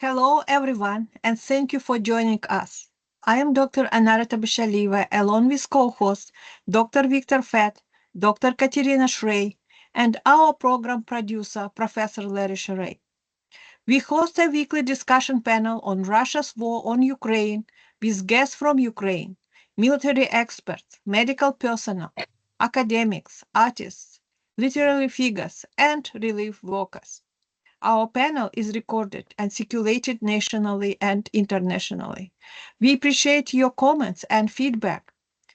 Hello, everyone, and thank you for joining us. I am Dr. Anarita Bishaliva, along with co-host Dr. Victor Fett, Dr. Katerina Shrey, and our program producer, Professor Larry Sherey. We host a weekly discussion panel on Russia's war on Ukraine with guests from Ukraine, military experts, medical personnel, academics, artists, literary figures, and relief workers. Our panel is recorded and circulated nationally and internationally. We appreciate your comments and feedback.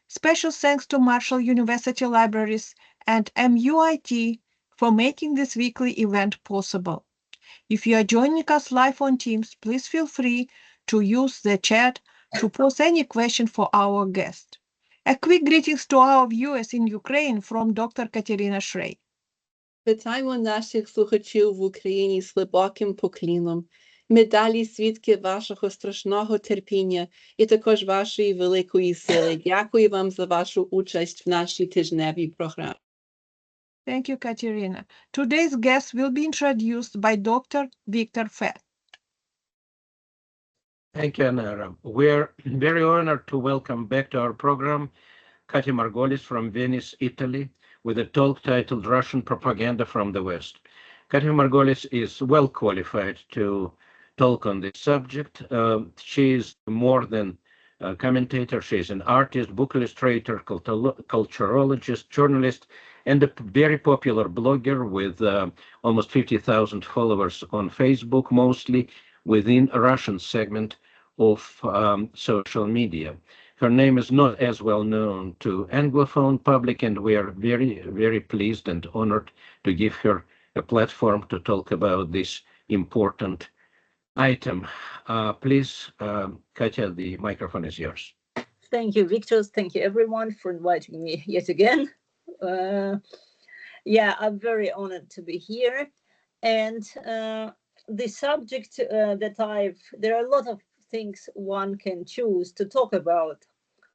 Special thanks to Marshall University Libraries and MUIT for making this weekly event possible. If you are joining us live on Teams, please feel free to use the chat to pose any question for our guest. A quick greetings to our viewers in Ukraine from Dr. Katerina Shrey. Вітаємо наших слухачів в Україні з глибоким покліном. Ми далі свідки вашого страшного терпіння і також вашої великої сили. Дякую вам за вашу участь в нашій тижневій програмі. Thank you, Katerina. Today's guest will be introduced by Dr. Victor Fett. Thank you, Anara. We're very honored to welcome back to our program Katia Margolis from Venice, Italy, with a talk titled Russian Propaganda from the West. Katia Margolis is well qualified to talk on this subject. She is more than a commentator. She is an artist, book illustrator, culturologist, journalist, and a very popular blogger with almost 50,000 followers on Facebook, mostly within a Russian segment of social media. Her name is not as well known to Anglophone public, and we are very, very pleased and honored to give her a platform to talk about this important item. Please, Katia, the microphone is yours. Thank you, Victor. Thank you, everyone, for inviting me yet again. I'm very honored to be here. And the subject there are a lot of things one can choose to talk about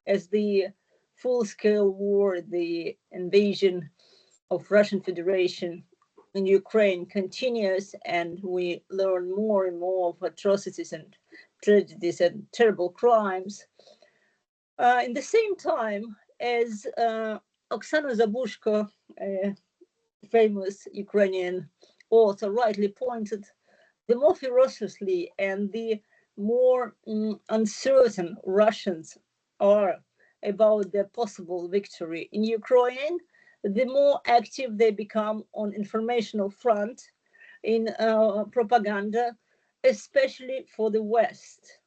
as the full-scale war, the invasion of Russian Federation in Ukraine continues, and we learn more and more of atrocities and tragedies and terrible crimes. In the same time, as Oksana Zabushko, a famous Ukrainian author, rightly pointed, the more ferociously and the more uncertain Russians are about their possible victory in Ukraine, the more active they become on informational front in propaganda, especially for the West.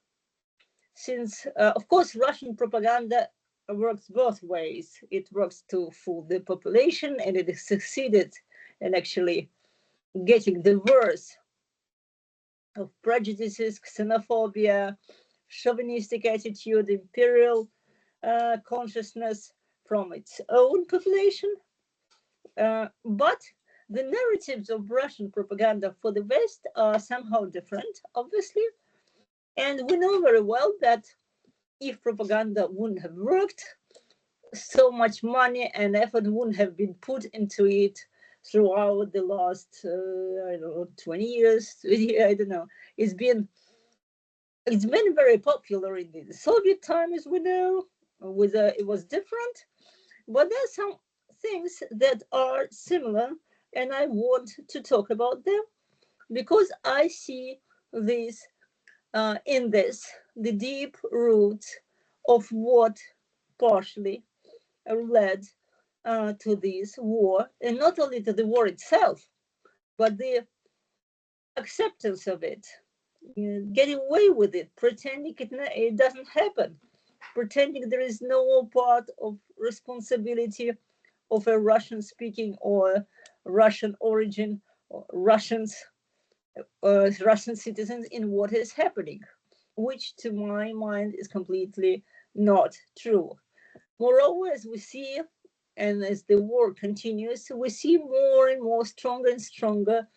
Since, of course, Russian propaganda works both ways. It works to fool the population, and it has succeeded in actually getting the worst of prejudices, xenophobia, chauvinistic attitude, imperial consciousness from its own population. But the narratives of Russian propaganda for the West are somehow different, obviously. And we know very well that if propaganda wouldn't have worked, so much money and effort wouldn't have been put into it throughout the last, 20 years, I don't know. It's been very popular in the Soviet time, as we know. It was different, but there are some things that are similar, and I want to talk about them because I see this in the deep roots of what partially led to this war, and not only to the war itself, but the acceptance of it, getting away with it, pretending it doesn't happen, pretending there is no part of responsibility of a Russian speaking or Russian origin or Russian citizens in what is happening, which to my mind is completely not true. Moreover, as we see, and as the war continues, we see more and more stronger and stronger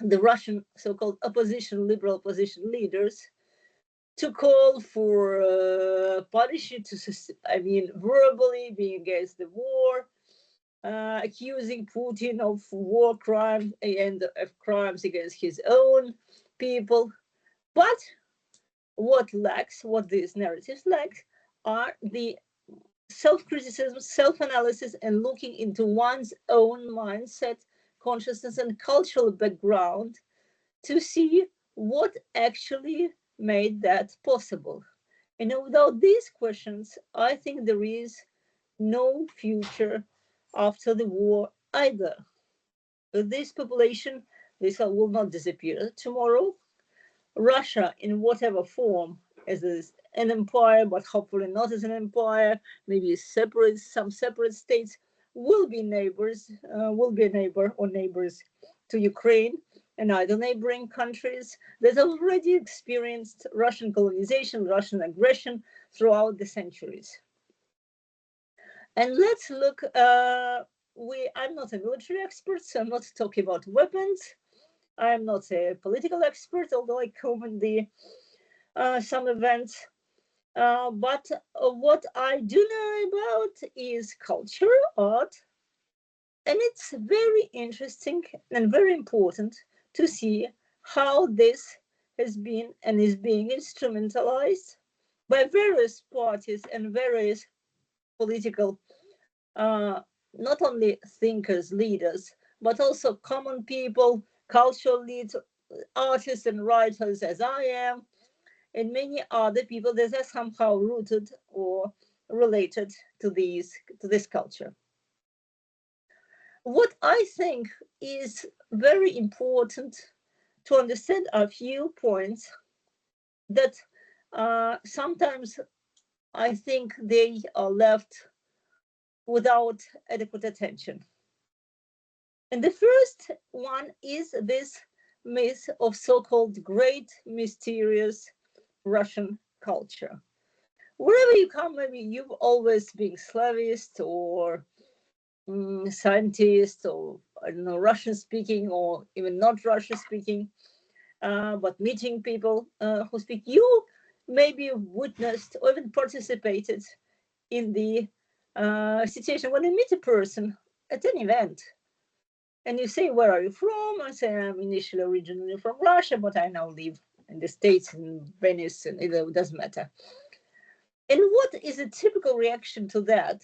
the Russian so-called opposition, liberal opposition leaders to call for punishing, verbally being against the war, accusing Putin of war crimes and of crimes against his own people. But what these narratives lack, are the self-criticism, self-analysis, and looking into one's own mindset, consciousness, and cultural background to see what actually made that possible. And without these questions, I think there is no future after the war either. This population, this will not disappear tomorrow. Russia, in whatever form, as an empire, but hopefully not as an empire, maybe some separate states, will be a neighbor or neighbors to Ukraine and other neighboring countries that have already experienced Russian colonization, Russian aggression throughout the centuries. And let's look. I'm not a military expert, so I'm not talking about weapons. I'm not a political expert, although I comment some events. But what I do know about is culture, art, and it's very interesting and very important to see how this has been and is being instrumentalized by various parties and various political, not only thinkers, leaders, but also common people, cultural leaders, artists and writers, as I am, and many other people that are somehow rooted or related to this culture. What I think is very important to understand are a few points that sometimes I think they are left without adequate attention. And the first one is this myth of so-called great mysterious Russian culture. Wherever you come, maybe you've always been Slavist or scientist, or I don't know, Russian speaking or even not Russian speaking, but meeting people who speak. You maybe witnessed or even participated in the situation when you meet a person at an event and you say, where are you from? I say, I'm initially originally from Russia, but I now live in the States, in Venice, and it doesn't matter. And what is a typical reaction to that?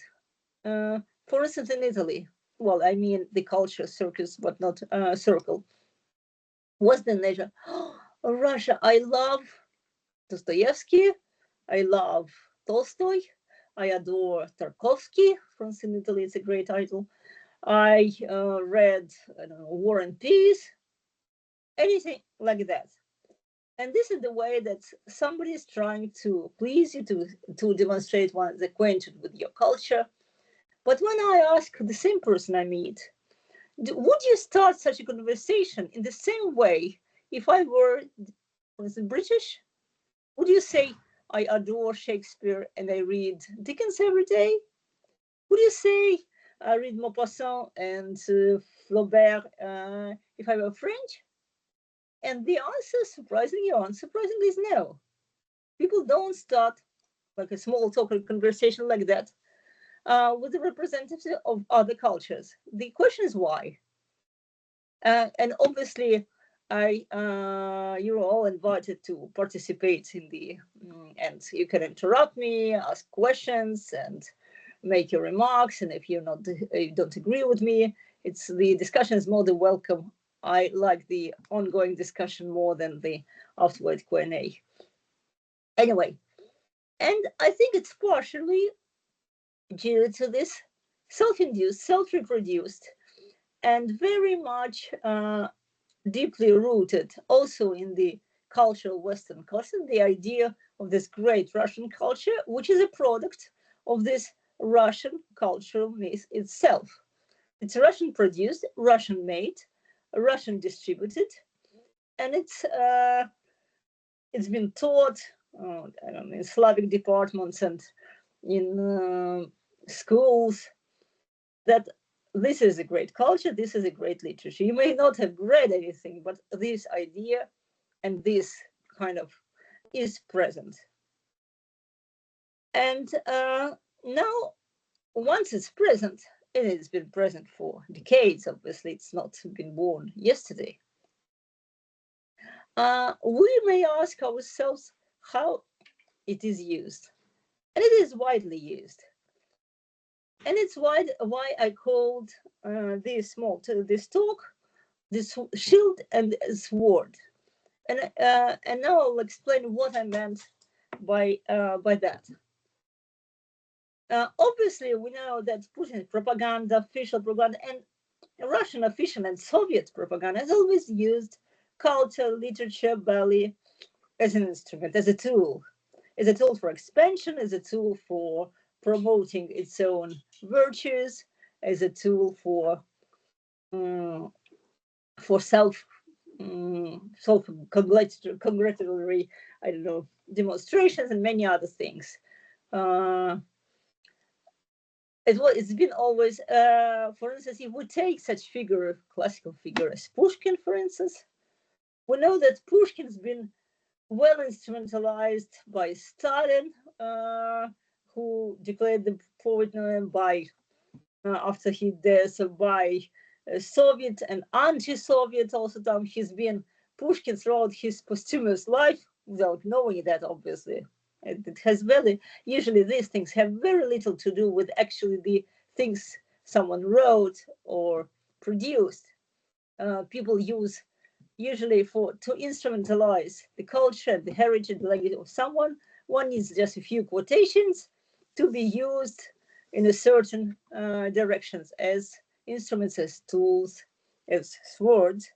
For instance, in Italy, well, I mean the culture circus, but not circle. What's the nature? Oh, Russia, I love Dostoevsky, I love Tolstoy, I adore Tarkovsky. For instance, in Italy, it's a great title. I read, I don't know, War and Peace, anything like that. And this is the way that somebody is trying to please you, to demonstrate one's acquainted with your culture. But when I ask the same person I meet, would you start such a conversation in the same way if I were, for instance, British? Would you say, I adore Shakespeare and I read Dickens every day? Would you say, I read Maupassant and Flaubert if I were French? And the answer, surprisingly or unsurprisingly, is no. People don't start like a small talk or conversation like that with the representatives of other cultures. The question is why. And obviously, you're all invited to participate in and you can interrupt me, ask questions, and make your remarks. And if you don't agree with me, the discussion is more than welcome. I like the ongoing discussion more than the afterward Q&A. Anyway, and I think it's partially due to this self-induced, self-reproduced, and very much deeply rooted also in the cultural Western culture, the idea of this great Russian culture, which is a product of this Russian cultural myth itself. It's Russian produced, Russian made, Russian distributed, and it's been taught I don't know, in Slavic departments and in schools that this is a great culture, this is a great literature. You may not have read anything, but this idea and this kind of is present. And now, once it's present, and it's been present for decades, obviously, it's not been born yesterday. we may ask ourselves how it is used. And it is widely used. And it's why I called this talk, this shield and sword. And now I'll explain what I meant by that. Obviously, we know that Putin's propaganda, official propaganda, and Russian official and Soviet propaganda has always used culture, literature, ballet as an instrument, as a tool for expansion, as a tool for promoting its own virtues, as a tool for self congratulatory, demonstrations and many other things. It's been always, for instance, if we take such classical figure as Pushkin, for instance, we know that Pushkin's been well instrumentalized by Stalin, who declared the poet by after his death, by Soviet and anti-Soviet also time. He's been Pushkin throughout his posthumous life without knowing that, obviously. It has usually these things have very little to do with actually the things someone wrote or produced. People use usually to instrumentalize the culture, the heritage, the language of someone. One needs just a few quotations to be used in a certain directions as instruments, as tools, as swords.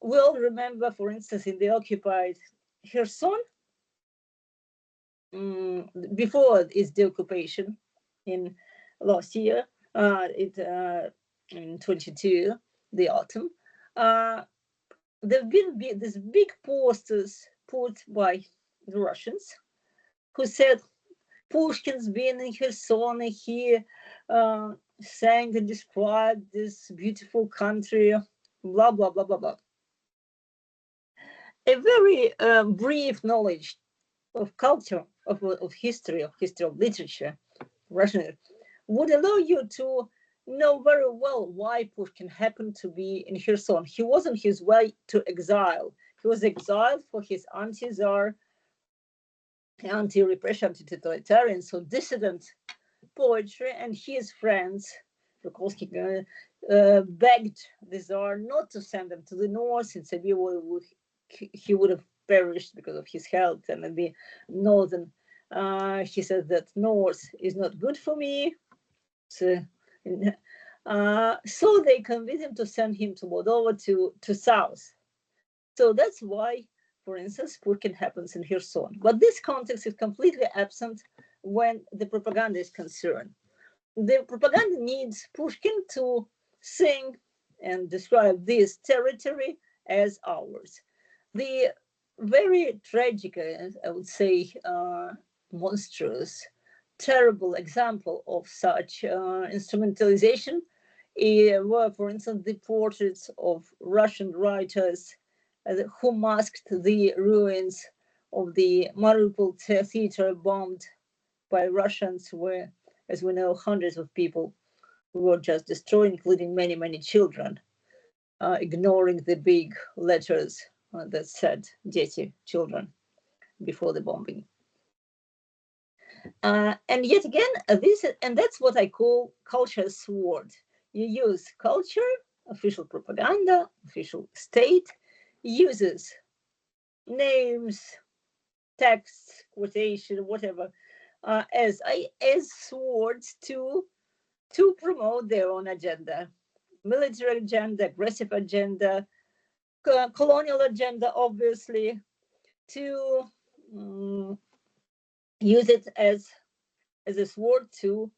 We'll remember, for instance, in the occupied Kherson, before its deoccupation in last year, in 22, the autumn, there've been these big posters put by the Russians who said Pushkin's been in Kherson, he sang and described this beautiful country, blah, blah, blah, blah, blah. A very brief knowledge of culture, of history of literature, Russian, would allow you to know very well why Pushkin happened to be in Kherson. He was on his way to exile. He was exiled for his anti-Tsar, anti-repression, anti-totalitarian, so dissident poetry, and his friends, Tukolsky, begged the Tsar not to send them to the north. Since he would have perished because of his health, and the northern, he said that north is not good for me. So they convinced him to send him to Moldova, to south. So that's why, for instance, Pushkin happens in Kherson. But this context is completely absent when the propaganda is concerned. The propaganda needs Pushkin to sing and describe this territory as ours. The very tragic, I would say, monstrous, terrible example of such instrumentalization were, for instance, the portraits of Russian writers who masked the ruins of the Mariupol theater bombed by Russians, where, as we know, hundreds of people were just destroyed, including many, many children, ignoring the big letters that said "Дети," children, before the bombing. And yet again, that's what I call culture sword. You use culture, official propaganda, official state, uses names, texts, quotation, whatever, as swords to promote their own agenda, military agenda, aggressive agenda, colonial agenda, obviously, to use it as a sword to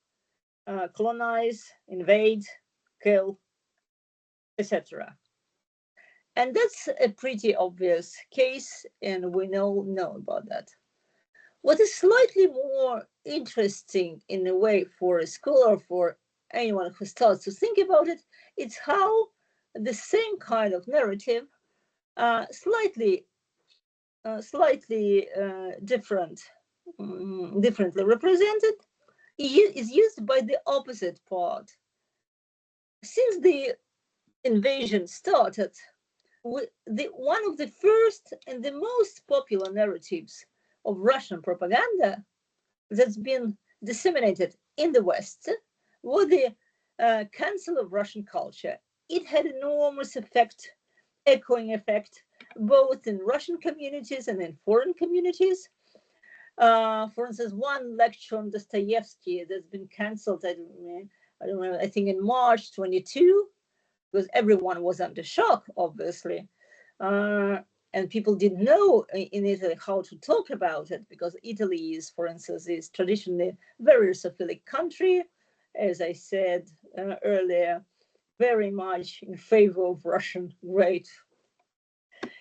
colonize, invade, kill, etc. And that's a pretty obvious case, and we know about that. What is slightly more interesting in a way for a scholar, for anyone who starts to think about it, it's how the same kind of narrative, slightly differently represented, is used by the opposite part. Since the invasion started, one of the first and the most popular narratives of Russian propaganda that's been disseminated in the West was the cancel of Russian culture. It had enormous effect, echoing effect, both in Russian communities and in foreign communities. For instance, one lecture on Dostoevsky that's been cancelled, I don't know, I think in March 22, because everyone was under shock, obviously. And people didn't know in Italy how to talk about it, because Italy is, for instance, is traditionally a very Russophilic country, as I said earlier, very much in favor of Russian great,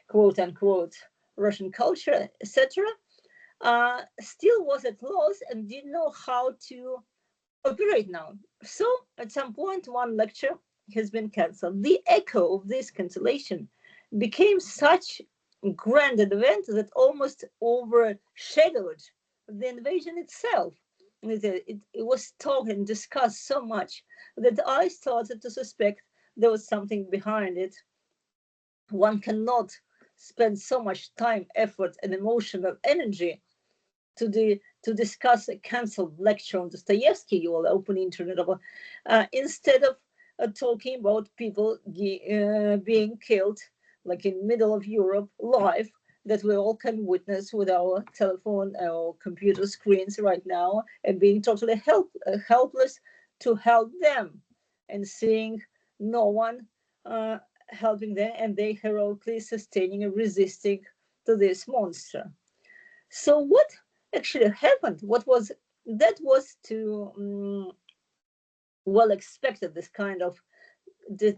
quote unquote, Russian culture, etc. Still was at loss and didn't know how to operate now. So at some point, one lecture has been cancelled. The echo of this cancellation became such a grand event that almost overshadowed the invasion itself. It was talked and discussed so much that I started to suspect there was something behind it. One cannot spend so much time, effort, and emotional energy to discuss a cancelled lecture on Dostoevsky. You will open internet instead of talking about people being killed, like in middle of Europe, live, that we all can witness with our telephone or computer screens right now, and being totally helpless to help them, and seeing no one helping them, and they heroically sustaining and resisting to this monster. So what actually happened? What was that was to well expected, this kind of the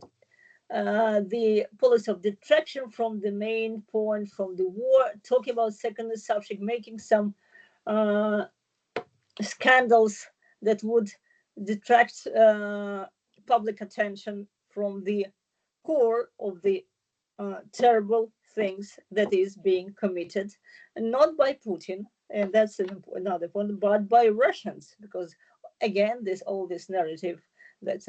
policy of detraction from the main point, from the war, talking about secondary subject, making some scandals that would detract public attention from the core of the terrible things that is being committed, not by Putin, and that's another point, but by Russians, because again, all this narrative that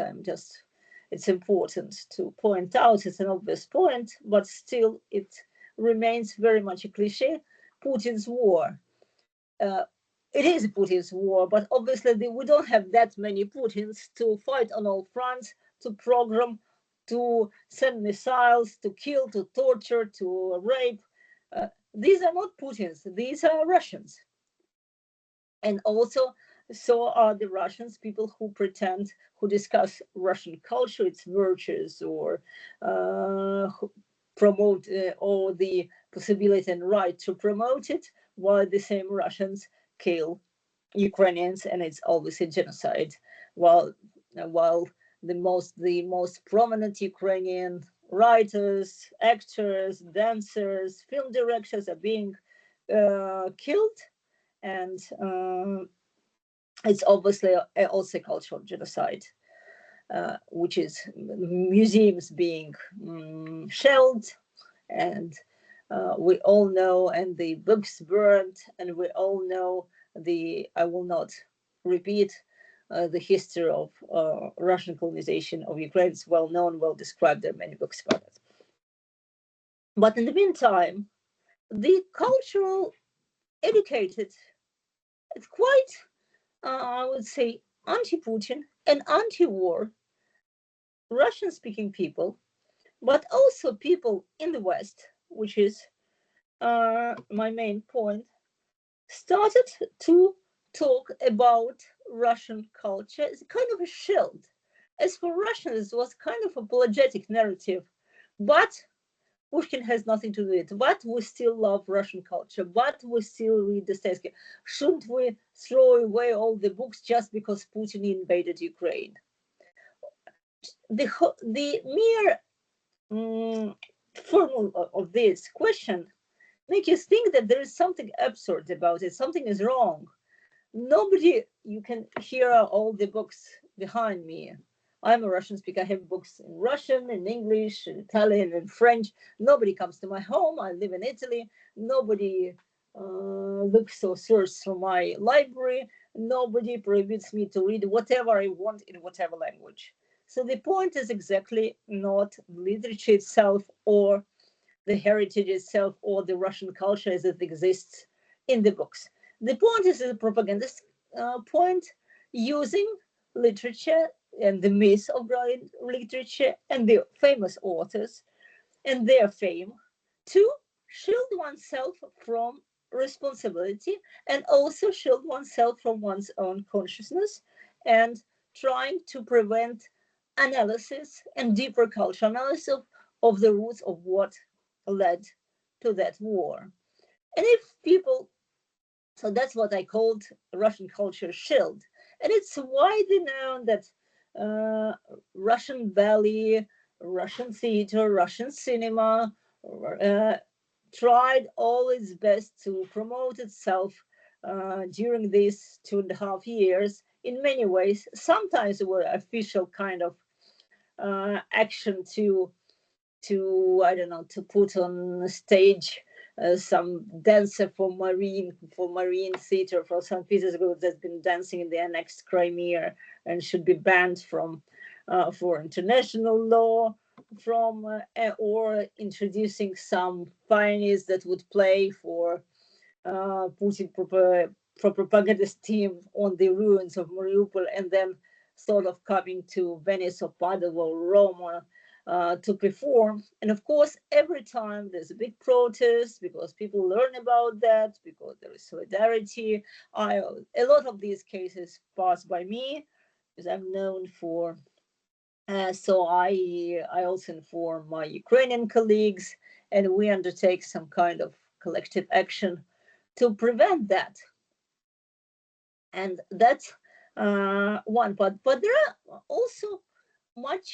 it's important to point out. It's an obvious point, but still it remains very much a cliche. Putin's war. It is Putin's war, but obviously we don't have that many Putins to fight on all fronts, to program, to send missiles, to kill, to torture, to rape. These are not Putins, these are Russians. And also, so are the Russians, people who pretend, who discuss Russian culture, its virtues, or promote or the possibility and right to promote it, while the same Russians kill Ukrainians, and it's always a genocide. While the most prominent Ukrainian writers, actors, dancers, film directors are being killed, and it's obviously also cultural genocide, which is museums being shelled, and we all know, and the books burned, and we all know I will not repeat the history of Russian colonization of Ukraine. It's well known, well described. There are many books about it. But in the meantime, the cultural, educated, it's quite, I would say, anti-Putin and anti-war Russian-speaking people, but also people in the West, which is my main point, started to talk about Russian culture as kind of a shield. As for Russians, it was kind of apologetic narrative, but Pushkin has nothing to do with it. But we still love Russian culture. But we still read Dostoevsky. Shouldn't we throw away all the books just because Putin invaded Ukraine? The mere formula of this question make you think that there is something absurd about it. Something is wrong. Nobody, you can hear all the books behind me. I'm a Russian speaker. I have books in Russian, in English, in Italian, and French. Nobody comes to my home. I live in Italy. Nobody looks or searches through my library. Nobody prohibits me to read whatever I want in whatever language. So the point is exactly not literature itself or the heritage itself or the Russian culture as it exists in the books. The point is a propagandist point, using literature and the myth of literature and the famous authors and their fame to shield oneself from responsibility and also shield oneself from one's own consciousness, and trying to prevent analysis and deeper cultural analysis of the roots of what led to that war. And if people, so that's what I called Russian culture shield. And it's widely known that Russian ballet, Russian theater, Russian cinema tried all its best to promote itself during these 2.5 years in many ways. Sometimes it were official kind of action to I don't know, to put on stage some dancer for marine theater for St. Petersburg that's been dancing in the annexed Crimea and should be banned from for international law, from or introducing some pioneers that would play for Putin propagandist team on the ruins of Mariupol, and then sort of coming to Venice or Padua or Roma to perform. And of course, every time there's a big protest because people learn about that, because there is solidarity. A lot of these cases pass by me because I'm known for. So I also inform my Ukrainian colleagues, and we undertake some kind of collective action to prevent that. And that's one part. But there are also much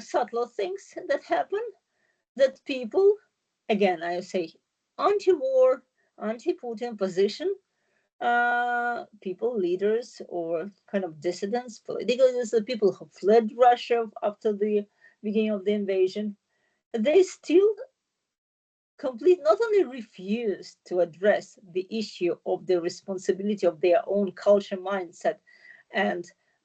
subtle things that happen that people, again, I say, anti-war, anti-Putin position, people, leaders, or kind of dissidents, political dissidents, people who fled Russia after the beginning of the invasion, they still not only refuse to address the issue of the responsibility of their own culture mindset,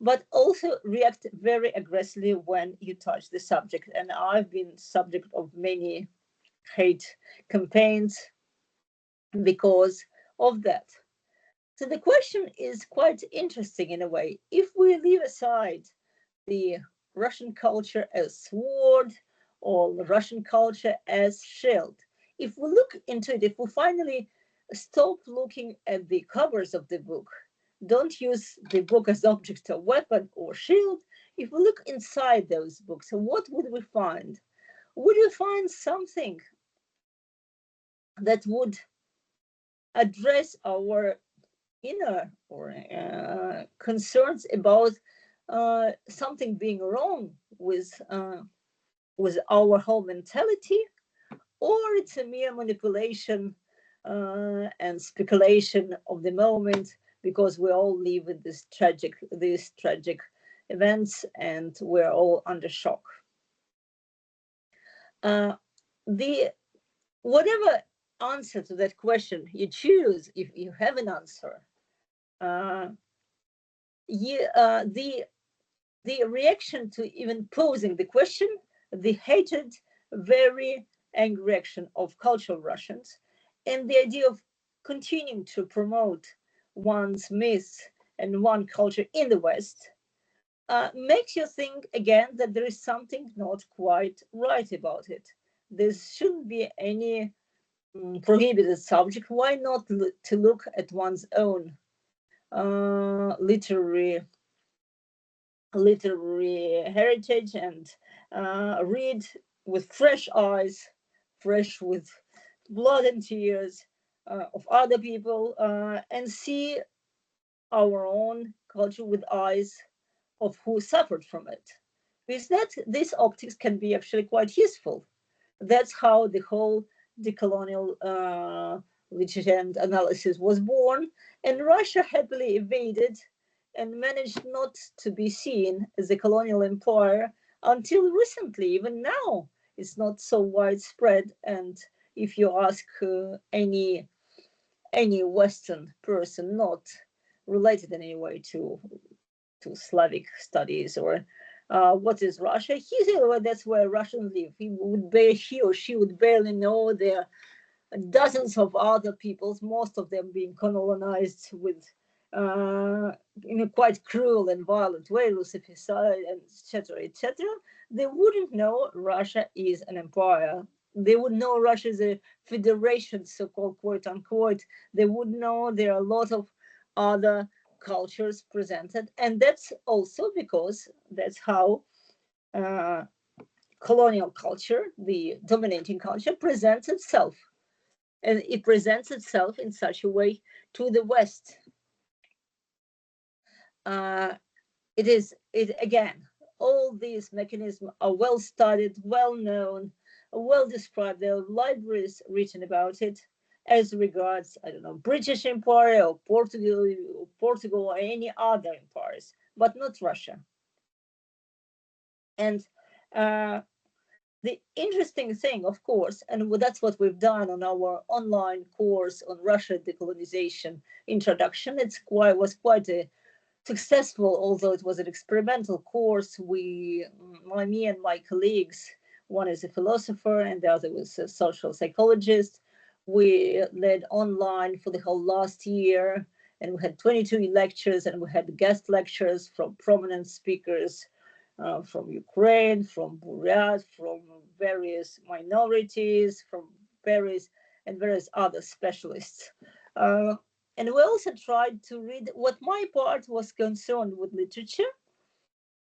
but also react very aggressively when you touch the subject. And I've been subject of many hate campaigns because of that. So the question is quite interesting in a way. If we leave aside the Russian culture as sword or the Russian culture as shield, if we look into it, if we finally stop looking at the covers of the book, don't use the book as object of weapon or shield, if we look inside those books, what would we find? Would we find something that would address our inner or concerns about something being wrong with our whole mentality, or it's a mere manipulation and speculation of the moment because we all live with these tragic events and we're all under shock. The whatever answer to that question you choose, if you have an answer, the reaction to even posing the question, the hated, very angry reaction of cultural Russians, and the idea of continuing to promote one's myth and one culture in the West, makes you think again that there is something not quite right about it. There shouldn't be any prohibited subject. Why not to look at one's own literary heritage and read with fresh eyes, fresh with blood and tears of other people, and see our own culture with eyes of who suffered from it. With that, these optics can be actually quite useful. That's how the whole decolonial literature and analysis was born, and Russia happily evaded and managed not to be seen as a colonial empire until recently. Even now, it's not so widespread. And if you ask any Western person not related in any way to Slavic studies or what is Russia? He said, well, that's where Russians live. He or she would barely know there are dozens of other peoples, most of them being colonized with in a quite cruel and violent way, Lucificide, and etc., etc. They wouldn't know Russia is an empire. They would know Russia is a federation, so-called, quote unquote. They would know there are a lot of other cultures presented, and that's also because that's how colonial culture, the dominating culture, presents itself, and it presents itself in such a way to the West. Uh, it again, all these mechanisms are well studied, well known, well described. There are libraries written about it as regards, I don't know, British Empire or Portugal or any other empires, but not Russia. And the interesting thing, of course, and that's what we've done on our online course on Russia decolonization introduction. Was quite a successful, although it was an experimental course. Me and my colleagues, one is a philosopher and the other was a social psychologist. We led online for the whole last year, and we had 22 lectures, and we had guest lectures from prominent speakers from Ukraine, from Buryat, from various minorities, from various other specialists. Uh, and we also tried to read what my part was concerned with literature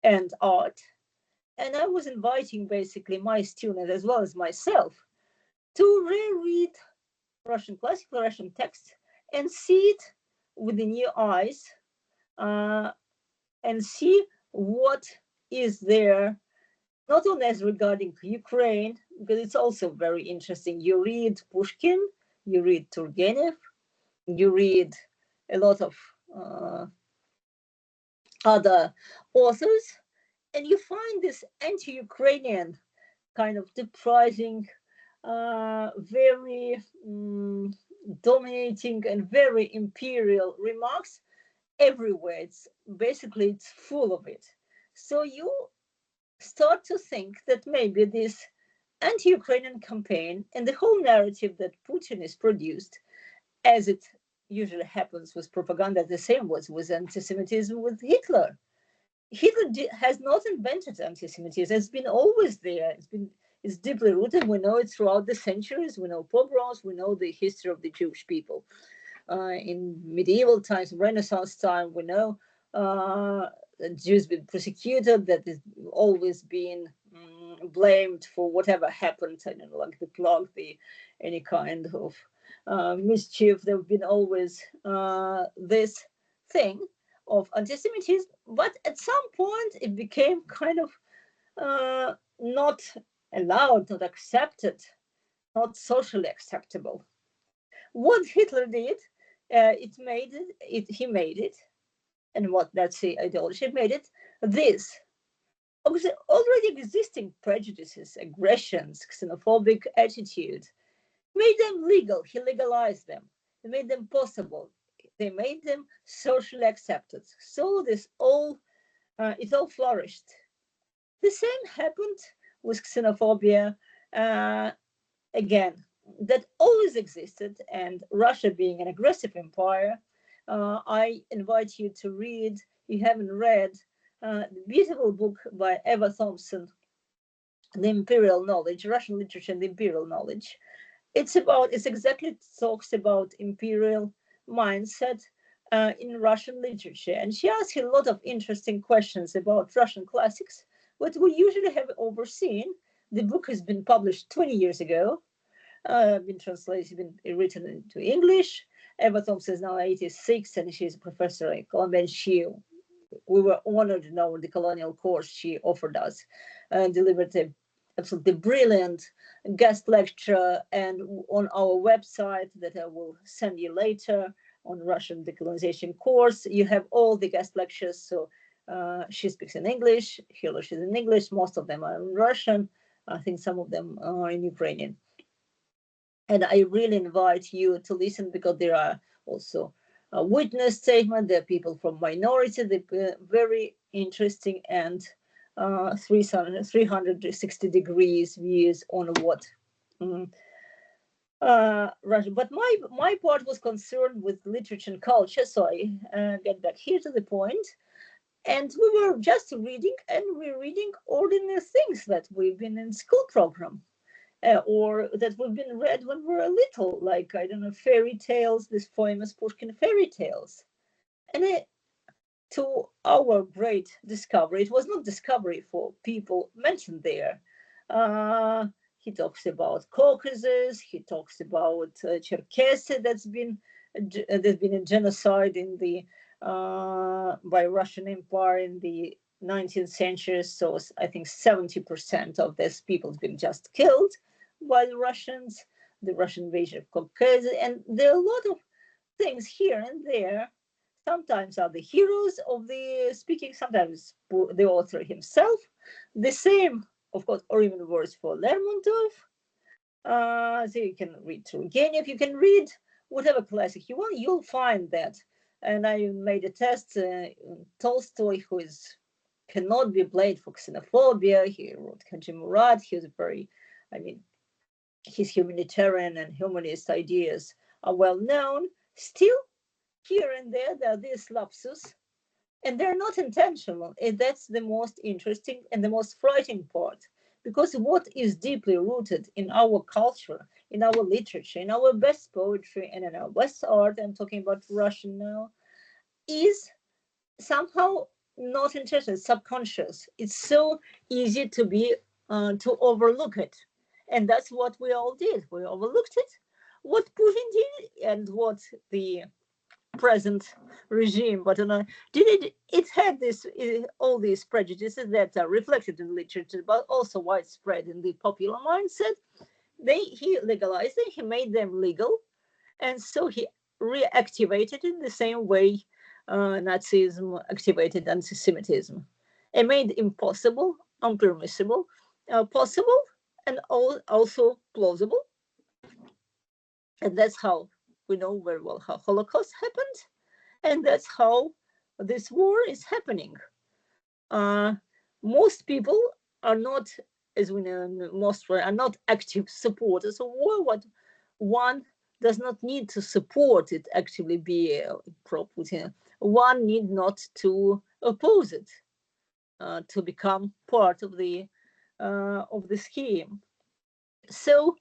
and art. And I was inviting basically my students as well as myself to reread Russian classical Russian text and see it with the new eyes uh, and see what is there, not only as regarding Ukraine, because it's also very interesting. You read Pushkin, you read Turgenev, you read a lot of other authors, and you find this anti-Ukrainian kind of depressing, very dominating and very imperial remarks everywhere. It's full of it. So you start to think that maybe this anti-Ukrainian campaign and the whole narrative that Putin has produced, as it usually happens with propaganda, the same was with anti-Semitism with Hitler. Has not invented anti-Semitism. It's been always there. It's deeply rooted. We know it throughout the centuries. We know pogroms. We know the history of the Jewish people. In medieval times, Renaissance time, we know Jews been persecuted. That is always been blamed for whatever happened. I don't know, like the plague, any kind of mischief. There have been always this thing of anti-Semitism, but at some point it became kind of not allowed, not accepted, not socially acceptable. What Hitler did, he made it, and what that's the ideology made it this. Already existing prejudices, aggressions, xenophobic attitude, made them legal. He legalized them. He made them possible. They made them socially accepted. So it all flourished. The same happened with xenophobia. Again, that always existed, and Russia being an aggressive empire, I invite you to read, if you haven't read, the beautiful book by Eva Thompson, The Imperial Knowledge, Russian Literature and the Imperial Knowledge. It talks about imperial mindset in Russian literature. And she asks a lot of interesting questions about Russian classics, what we usually have overseen. The book has been published 20 years ago, been translated, been written into English. Eva Thompson is now 86, and she's a professor at Columbia. We were honored now in the colonial course she offered us, and delivered a absolutely brilliant guest lecture. And on our website that I will send you later on Russian decolonization course, you have all the guest lectures. So she speaks in English, she's in English, most of them are in Russian. I think some of them are in Ukrainian. And I really invite you to listen, because there are also a witness statement. There are people from minority. They're very interesting and 360 degrees views on what Russia. But my part was concerned with literature and culture, so I get back here to the point. And we were just reading, and we're reading ordinary things that we've been in school program, or that we've been read when we were little, like, I don't know, fairy tales, this famous Pushkin fairy tales. And to our great discovery, it was not discovery for people mentioned there. He talks about Caucasus. He talks about Cherkessia that's been a genocide in the by Russian Empire in the 19th century. So I think 70% of these people have been just killed by the Russians. The Russian invasion of Caucasus, and there are a lot of things here and there. Sometimes are the heroes of the speaking, sometimes the author himself. The same, of course, or even worse for Lermontov. So you can read Turgenev, you can read whatever classic you want, you'll find that. And I made a test, Tolstoy, who cannot be blamed for xenophobia. He wrote Katia Margolis. He was very, his humanitarian and humanist ideas are well known. Still, here and there are these lapses, and they're not intentional. And that's the most interesting and the most frightening part, because what is deeply rooted in our culture, in our literature, in our best poetry, and in our best art, I'm talking about Russian now, is somehow not intentional, subconscious. It's so easy to overlook it. And that's what we all did. We overlooked it. What Putin did and what the present regime, but it had all these prejudices that are reflected in literature, but also widespread in the popular mindset. He legalized them, he made them legal, and so he reactivated in the same way Nazism activated anti-Semitism, and made impossible, unpermissible, possible, and also plausible. And that's how we know very well how Holocaust happened, and that's how this war is happening. Most people are not, as we know, are not active supporters of war. What one does not need to support it, actively be pro-Putin. One need not to oppose it to become part of the scheme. So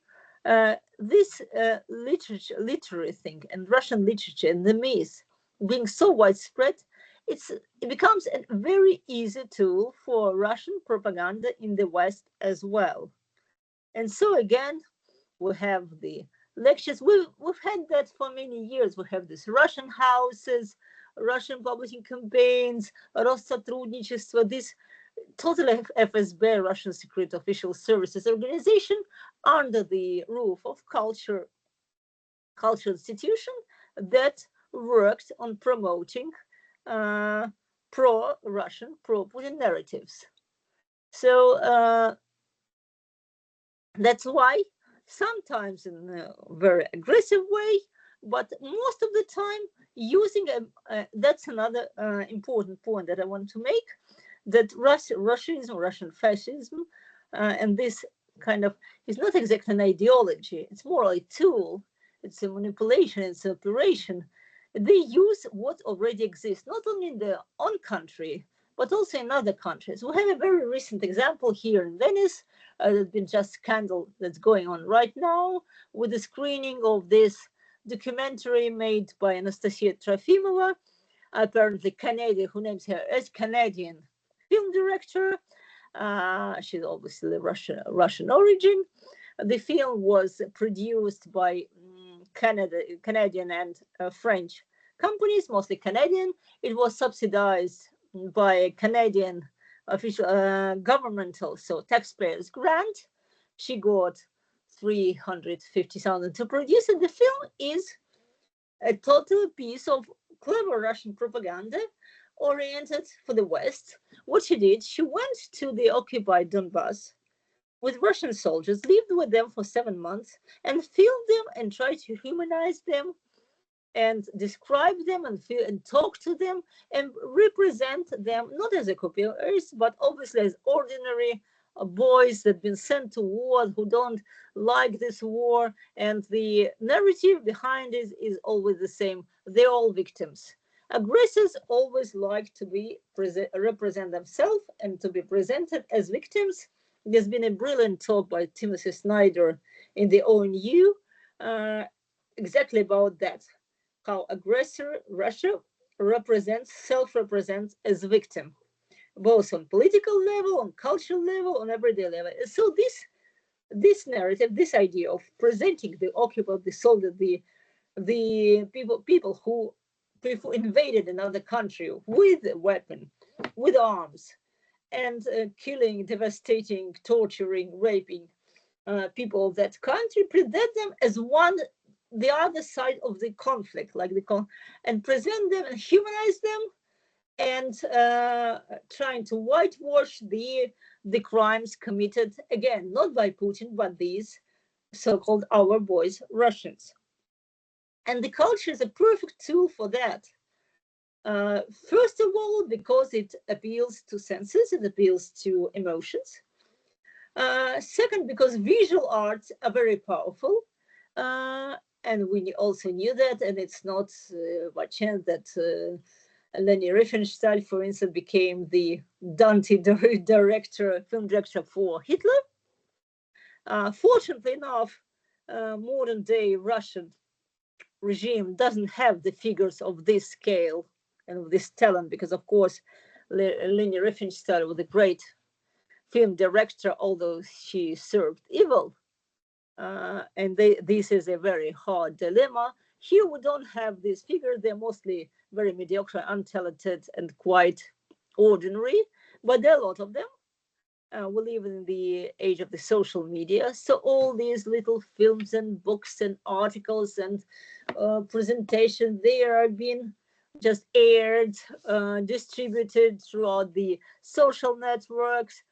this literary thing and Russian literature and the myth being so widespread, it becomes a very easy tool for Russian propaganda in the West as well. And so again, we have the lectures. We've had that for many years. We have these Russian houses, Russian publishing campaigns, Россотрудничество, this totally FSB, Russian Secret Official Services organization, under the roof of cultural institution that worked on promoting pro-Russian, pro-Putin narratives. So that's why sometimes in a very aggressive way, but most of the time using that's another important point that I want to make, that Russianism, Russian fascism, and this kind of is not exactly an ideology. It's more a tool. It's a manipulation. It's an operation. They use what already exists, not only in their own country, but also in other countries. We have a very recent example here in Venice. There's been just scandal that's going on right now with the screening of this documentary made by Anastasia Trofimova, apparently Canadian, who names her as Canadian film director. She's obviously Russian origin. The film was produced by Canadian and French companies, mostly Canadian. It was subsidized by a Canadian official governmental, so taxpayers grant. She got $350,000 to produce it. The film is a total piece of clever Russian propaganda oriented for the West. What she did, she went to the occupied Donbass with Russian soldiers, lived with them for 7 months, and filmed them and tried to humanize them and describe them and feel and talk to them and represent them not as a copiers, but obviously as ordinary boys that have been sent to war who don't like this war. And the narrative behind it is always the same. They're all victims. Aggressors always like to be represent themselves and to be presented as victims. There's been a brilliant talk by Timothy Snyder in the ONU exactly about that, how aggressor Russia self-represents as victim, both on political level, on cultural level, on everyday level. So this narrative, this idea of presenting the occupant, the soldier, the people who invaded another country with a weapon, with arms, and killing, devastating, torturing, raping people of that country, present them as the other side of the conflict, and present them and humanize them, and trying to whitewash the crimes committed, again, not by Putin, but these so-called our boys, Russians. And the culture is a perfect tool for that. First of all, because it appeals to senses, it appeals to emotions. Second, because visual arts are very powerful. And we also knew that, and it's not by chance that Leni Riefenstahl, for instance, became the Dante film director for Hitler. Fortunately enough, modern day Russian regime doesn't have the figures of this scale and of this talent, because of course Leni Riefenstahl was a great film director, although she served evil. And this is a very hard dilemma. Here we don't have these figures. They're mostly very mediocre, untalented, and quite ordinary, but there are a lot of them. We live in the age of the social media, so all these little films and books and articles and presentations, they are being just aired, distributed throughout the social networks.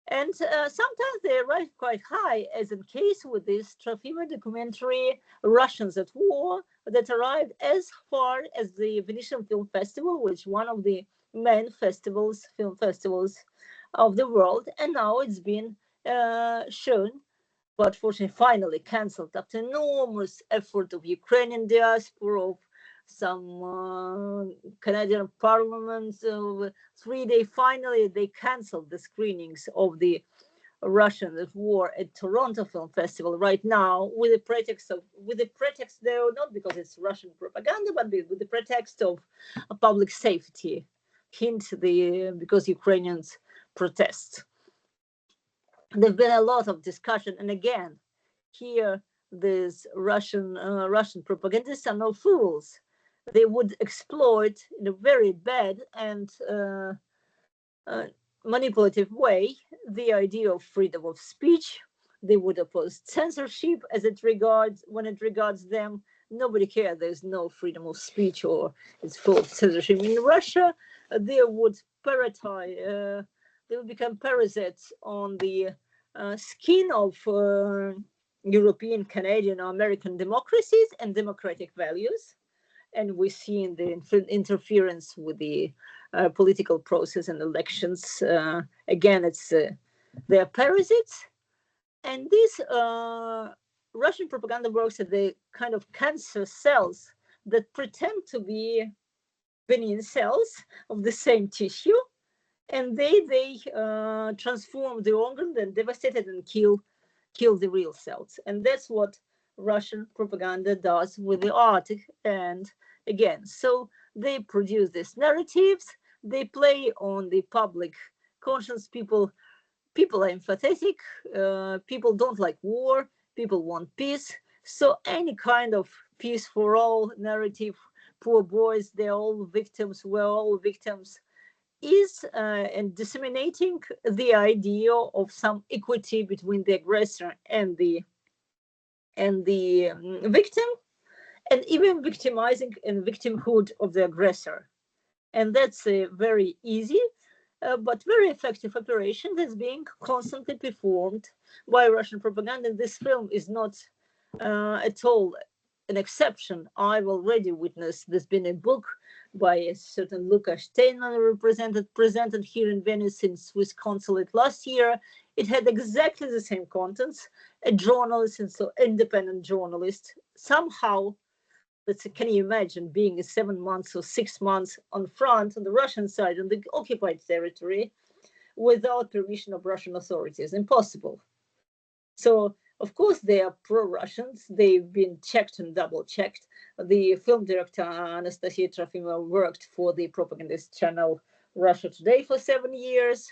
And sometimes they arrive quite high, as in case with this Trofima documentary, Russians at War, that arrived as far as the Venetian Film Festival, which is one of the main film festivals of the world. And now it's been shown, but fortunately finally cancelled after enormous effort of Ukrainian diaspora, of some Canadian Parliament. 3 days, finally they cancelled the screenings of the Russian War at Toronto Film Festival right now, with the pretext though, not because it's Russian propaganda, but with the pretext of public safety. Because Ukrainians protest. There's been a lot of discussion, and again, here these Russian propagandists are no fools. They would exploit in a very bad and manipulative way the idea of freedom of speech. They would oppose censorship when it regards them. Nobody cares. There's no freedom of speech, or it's full of censorship. In Russia, they would they would become parasites on the skin of European, Canadian, or American democracies and democratic values. And we see in the interference with the political process and elections. Again, they are parasites. And these Russian propaganda works at the kind of cancer cells that pretend to be benign cells of the same tissue. And they transform the organ and devastate it and kill the real cells. And that's what Russian propaganda does with the art. And again, so they produce these narratives, they play on the public conscience. People are empathetic, people don't like war, people want peace. So any kind of peace for all narrative, poor boys, they're all victims, we're all victims, is and disseminating the idea of some equity between the aggressor and the victim, and even victimizing and victimhood of the aggressor. And that's a very easy but very effective operation that's being constantly performed by Russian propaganda. And this film is not at all an exception. I've already witnessed, there's been a book by a certain Luca Steinman presented here in Venice in Swiss consulate last year. It had exactly the same contents. A journalist, and so independent journalist, somehow, can you imagine being 7 months or 6 months on front on the Russian side, on the occupied territory, without permission of Russian authorities? Impossible. So, of course, they are pro-Russians. They've been checked and double-checked. The film director, Anastasia Trofimova, worked for the propagandist channel Russia Today for 7 years.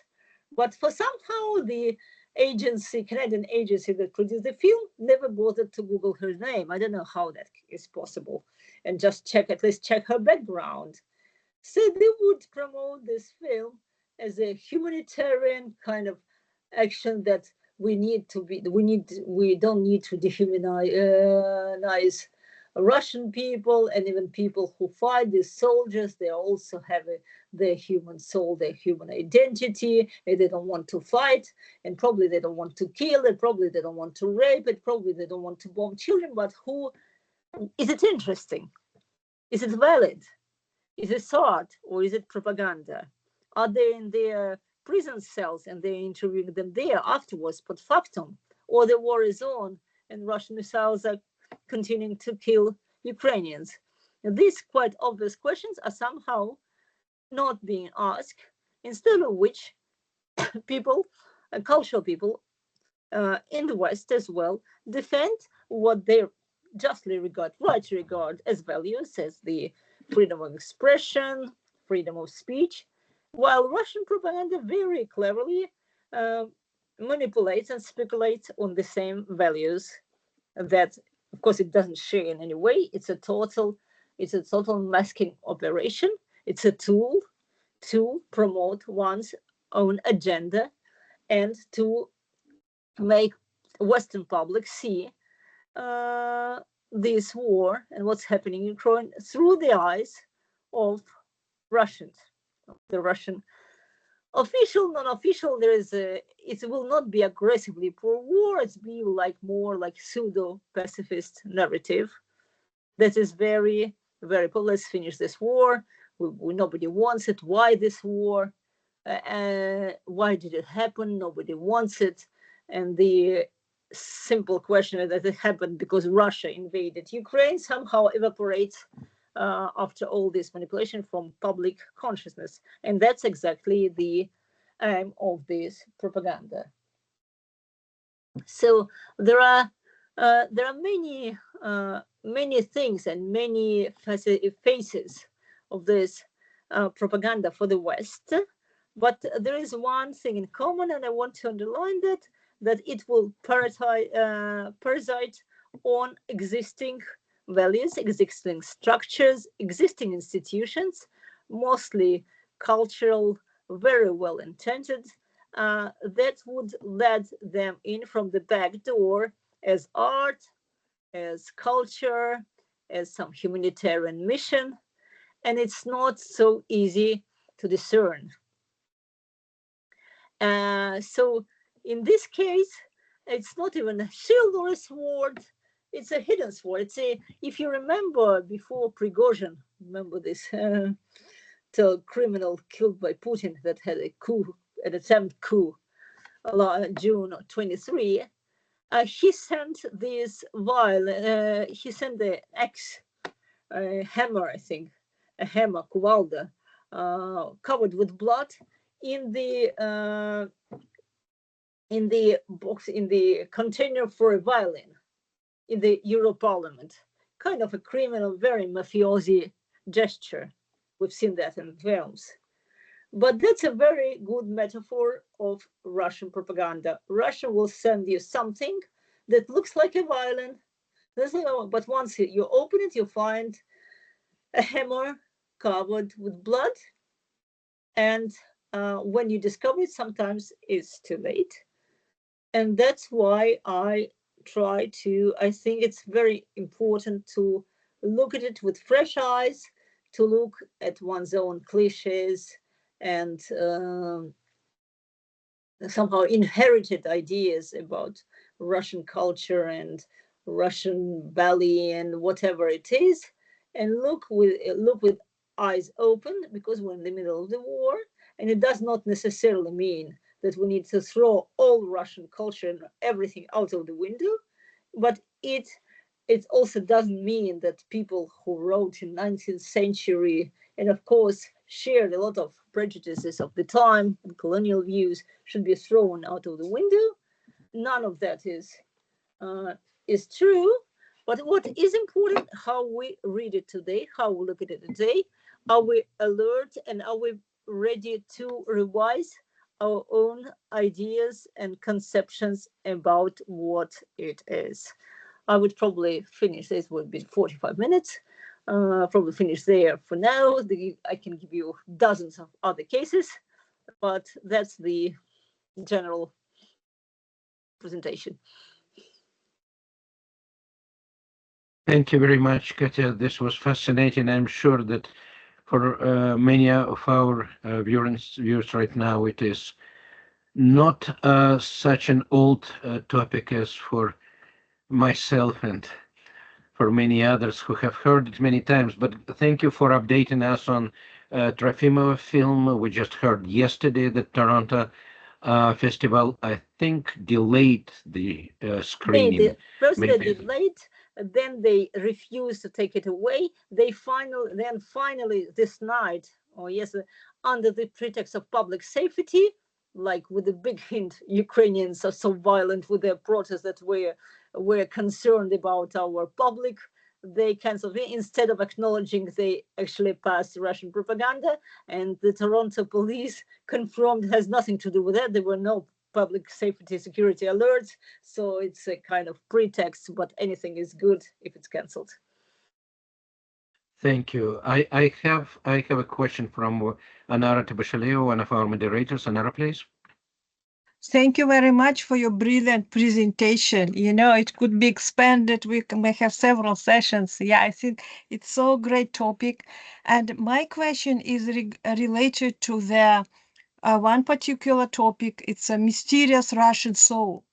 But for somehow the agency, Canadian agency that produced the film, never bothered to Google her name. I don't know how that is possible. And just check, at least check her background. So they would promote this film as a humanitarian kind of action that we don't need to dehumanize Russian people, and even people who fight, these soldiers, they also have their human soul, their human identity, and they don't want to fight, and probably they don't want to kill, and probably they don't want to rape, and probably they don't want to bomb children. But is it interesting? Is it valid? Is it art, or is it propaganda? Are they in their prison cells and they're interviewing them there afterwards, pod factum, or the war is on and Russian missiles are continuing to kill Ukrainians? And these quite obvious questions are somehow not being asked, instead of which people, cultural people in the West as well, defend what they justly rightly regard as values, as the freedom of expression, freedom of speech, while Russian propaganda very cleverly manipulates and speculates on the same values that, of course, it doesn't share in any way. It's a total masking operation. It's a tool to promote one's own agenda and to make Western public see this war and what's happening in Ukraine through the eyes of Russians. The Russian official, non-official, it will not be aggressively pro-war. It's be more like pseudo-pacifist narrative that is very, very, let's finish this war. Nobody wants it. Why this war? Why did it happen? Nobody wants it. And the simple question that it happened because Russia invaded Ukraine somehow evaporates after all this manipulation from public consciousness. And that's exactly the aim of this propaganda. So there are many things and many faces of this propaganda for the West, but there is one thing in common, and I want to underline that it will parasite on existing values, existing structures, existing institutions, mostly cultural, very well intended, that would let them in from the back door as art, as culture, as some humanitarian mission, and it's not so easy to discern. So in this case, it's not even a shield or a sword, it's a hidden sword. If you remember before Prigozhin, remember this criminal killed by Putin that had a coup, an attempt coup, June 23, he sent this he sent the axe, hammer, I think, a hammer, kuvalda, covered with blood in the box, in the container for a violin in the Euro Parliament. Kind of a criminal, very mafiosi gesture. We've seen that in films. But that's a very good metaphor of Russian propaganda. Russia will send you something that looks like a violin, but once you open it, you find a hammer covered with blood. And when you discover it, sometimes it's too late. And that's why I think it's very important to look at it with fresh eyes, to look at one's own cliches and somehow inherited ideas about Russian culture and Russian belly and whatever it is, and look with eyes open, because we're in the middle of the war, and it does not necessarily mean that we need to throw all Russian culture and everything out of the window, but it also doesn't mean that people who wrote in 19th century and of course shared a lot of prejudices of the time and colonial views should be thrown out of the window. None of that uh, is true. But what is important, how we read it today, how we look at it today. Are we alert and are we ready to revise our own ideas and conceptions about what it is? I would probably finish, this would be 45 minutes. Probably finish there for now. I can give you dozens of other cases, but that's the general presentation. Thank you very much, Katia. This was fascinating. I'm sure that for many of our viewers right now, it is not such an old topic as for myself and for many others who have heard it many times. But thank you for updating us on Trofimov film. We just heard yesterday that Toronto festival, I think, delayed the screening. First they Maybe. delayed, then they refused to take it away. Finally this night, or yes, under the pretext of public safety, like with a big hint, Ukrainians are so violent with their protests that we're concerned about our public. They canceled it. Instead of acknowledging, they actually passed Russian propaganda, and the Toronto police confirmed it has nothing to do with that. There were no public safety security alerts, so it's a kind of pretext, but anything is good if it's cancelled. Thank you. I have a question from Anara Tibashaleo, one of our moderators. Anara, please. Thank you very much for your brilliant presentation. You know, it could be expanded. We may have several sessions. Yeah, I think it's so great topic. And my question is related to the one particular topic. It's a mysterious Russian soul.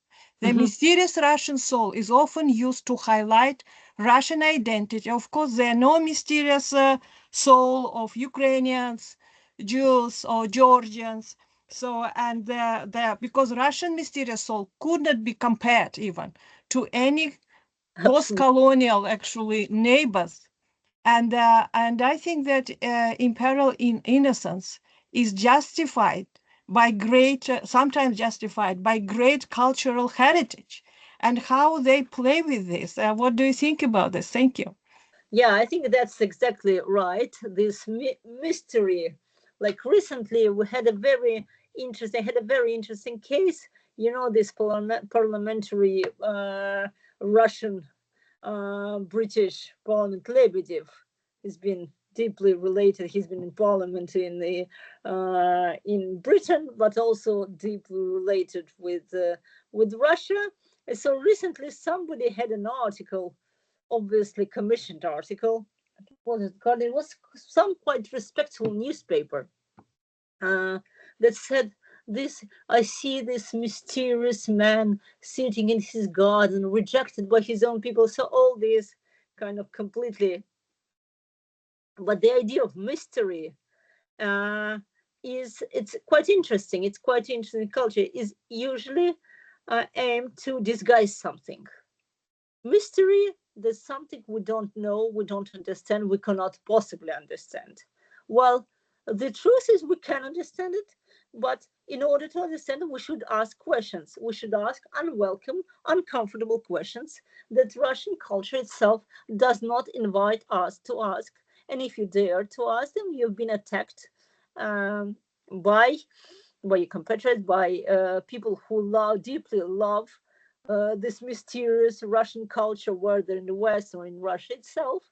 The mysterious Russian soul is often used to highlight Russian identity. Of course, there are no mysterious soul of Ukrainians, Jews, or Georgians. So, and because Russian mysterious soul could not be compared even to any post-colonial actually neighbors. And I think that imperial innocence is justified by great, sometimes justified by great cultural heritage, and how they play with this. What do you think about this? Thank you. Yeah, I think that's exactly right. This mystery, like recently, we had a very interesting case. You know, this parliamentary Russian British Parliament Lebedev has been deeply related. He's been in Parliament in Britain, but also deeply related with Russia. And so recently, somebody had an article, obviously commissioned article. What was it called? It was some quite respectful newspaper that said this: I see this mysterious man sitting in his garden, rejected by his own people. So all this kind of completely, but the idea of mystery it's quite interesting. It's quite interesting. Culture is usually aimed to disguise something. Mystery, there's something we don't know, we don't understand, we cannot possibly understand. Well, the truth is we can understand it, but in order to understand it, we should ask questions. We should ask unwelcome, uncomfortable questions that Russian culture itself does not invite us to ask. And if you dare to ask them, you've been attacked by your compatriots, by people who deeply love this mysterious Russian culture, whether in the West or in Russia itself.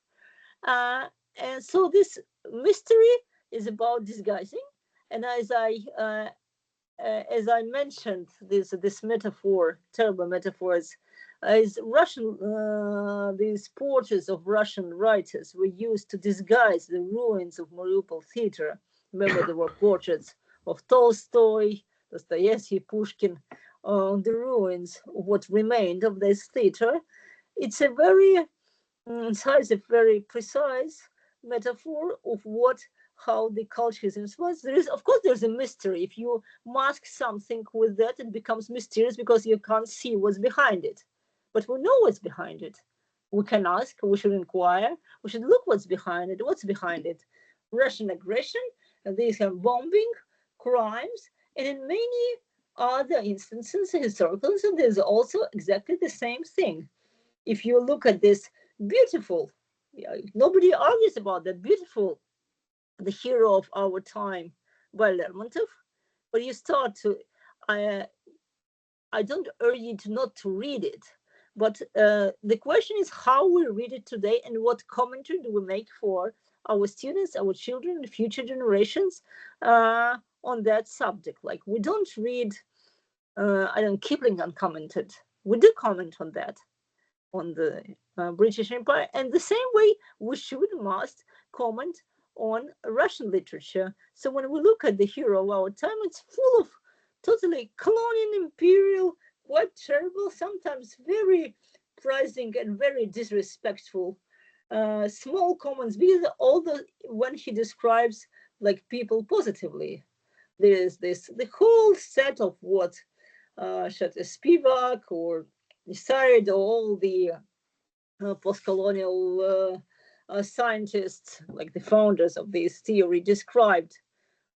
And so this mystery is about disguising. And as I mentioned, this metaphor, terrible metaphors, is Russian. These portraits of Russian writers were used to disguise the ruins of Mariupol theater. Remember, there were portraits of Tolstoy, Dostoevsky, Pushkin, on the ruins, what remained of this theater. it's a very very precise metaphor of how the culture is influenced. Of course, there's a mystery. If you mask something with that, it becomes mysterious because you can't see what's behind it. But we know what's behind it. We can ask, we should inquire, we should look what's behind it. What's behind it? Russian aggression, and these have bombing, crimes, and in many other instances, historical instances, there's also exactly the same thing. If you look at this beautiful, nobody argues about that beautiful, the hero of our time by Lermontov, but you start to, I don't urge you to not to read it, but the question is how we read it today and what commentary do we make for our students, our children, future generations on that subject. Like we don't read, I don't Kipling uncommented. We do comment on that, on the British Empire, and the same way we must comment on Russian literature. So when we look at the hero of our time, it's full of totally colonial, imperial, quite terrible, sometimes very prizing and very disrespectful small comments. Because when he describes like people positively, there is the whole set of what Spivak or Nisarid, all the post-colonial scientists, like the founders of this theory, described